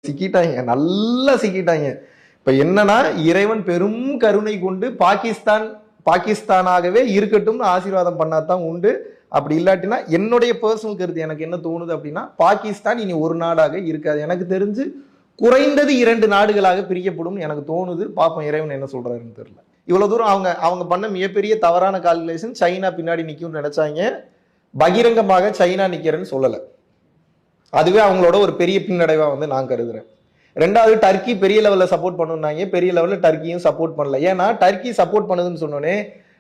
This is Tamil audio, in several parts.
சிக்கிட்டாங்க, நல்லா சிக்கிட்டாங்க. இப்ப என்னன்னா, இறைவன் பெரும் கருணை கொண்டு பாகிஸ்தானாகவே இருக்கட்டும்னு ஆசீர்வாதம் பண்ணாதான் உண்டு. அப்படி இல்லாட்டினா என்னுடைய பர்சனல் கருத்து எனக்கு என்ன தோணுது அப்படின்னா, பாகிஸ்தான் இனி ஒரு நாடாக இருக்காது. எனக்கு தெரிஞ்சு குறைந்தது 2 நாடுகளாக பிரிக்கப்படும் எனக்கு தோணுது. பாப்போம் இறைவன் என்ன சொல்றாருன்னு தெரியல. இவ்வளவு தூரம் அவங்க பண்ண மிகப்பெரிய தவறான கால்குலேஷன். சைனா பின்னாடி நிக்கும்னு நினைச்சாங்க. பகிரங்கமாக சைனா நிக்கிறேன்னு சொல்லல. அதுவே அவங்களோட ஒரு பெரிய பின்னடைவா நான் கருதுறேன். ரெண்டாவது, டர்க்கி பெரிய லெவல்ல சப்போர்ட் பண்ணுனாங்க. பெரிய லெவல்ல டர்க்கியும் சப்போர்ட் பண்ணல. ஏன்னா டர்க்கி சப்போர்ட் பண்ணுதுன்னு சொன்னோன்னே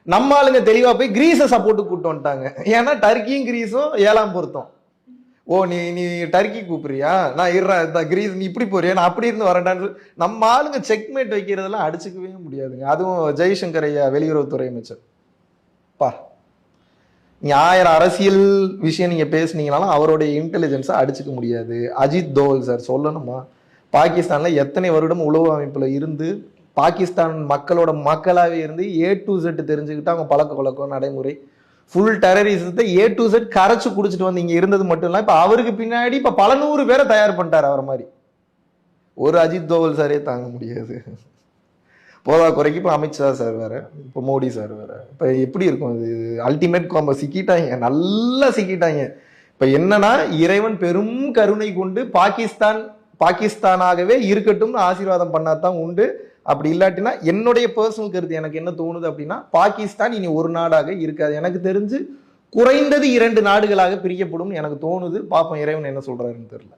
நம்ம ஆளுங்க தெளிவா போய் கிரீஸை சப்போர்ட்டுக்கு கூப்பிட்டு வந்துட்டாங்க. ஏன்னா டர்க்கியும் கிரீஸும் 7ஆம் பொருத்தம். ஓ நீ டர்க்கி கூப்பிடுறியா, நான் கிரீஸ் நீ இப்படி போறியா, நான் அப்படி இருந்து வரேன்டான்னு நம்ம ஆளுங்க செக்மேட் வைக்கிறதெல்லாம் அடிச்சுக்கவே முடியாதுங்க. அதுவும் ஜெய்சங்கர் ஐயா வெளியுறவுத்துறை அமைச்சர் பா, நீ 1000 அரசியல் விஷயம் நீங்க பேசுனீங்கனாலும் அவருடைய இன்டெலிஜென்ஸை அடிச்சுக்க முடியாது. அஜித் தோவல் சார் சொல்லணுமா, பாகிஸ்தான்ல எத்தனை வருடம் உளவு அமைப்புல இருந்து பாகிஸ்தான் மக்களோட மக்களாவே இருந்து A to Z தெரிஞ்சுக்கிட்டு அவங்க பழக்க வழக்கம் நடைமுறை ஃபுல் டெரரிசத்தை A to Z கரைச்சு குடிச்சிட்டு வந்து இங்க இருந்தது மட்டும் இல்ல, இப்ப அவருக்கு பின்னாடி இப்ப பல 100 பேரை தயார் பண்ணிட்டாரு. அவர் மாதிரி ஒரு அஜித் தோவல் சாரே தாங்க முடியாது. போதா குறைக்கு இப்ப அமித்ஷா சார் வேற, இப்ப மோடி சார் வேற. இப்ப எப்படி இருக்கும் இது? Ultimate combo. சிக்கிட்டாங்க, நல்லா சிக்கிட்டாங்க. இப்ப என்னன்னா, இறைவன் பெரும் கருணை கொண்டு பாகிஸ்தானாகவே இருக்கட்டும்னு ஆசீர்வாதம் பண்ணாதான் உண்டு. அப்படி இல்லாட்டினா என்னுடைய பர்சனல் கருத்து எனக்கு என்ன தோணுது அப்படின்னா, பாகிஸ்தான் இனி ஒரு நாடாக இருக்காது. எனக்கு தெரிஞ்சு குறைந்தது 2 நாடுகளாக பிரிக்கப்படும் எனக்கு தோணுது. பாப்போம் இறைவன் என்ன சொல்றாருன்னு தெரியல.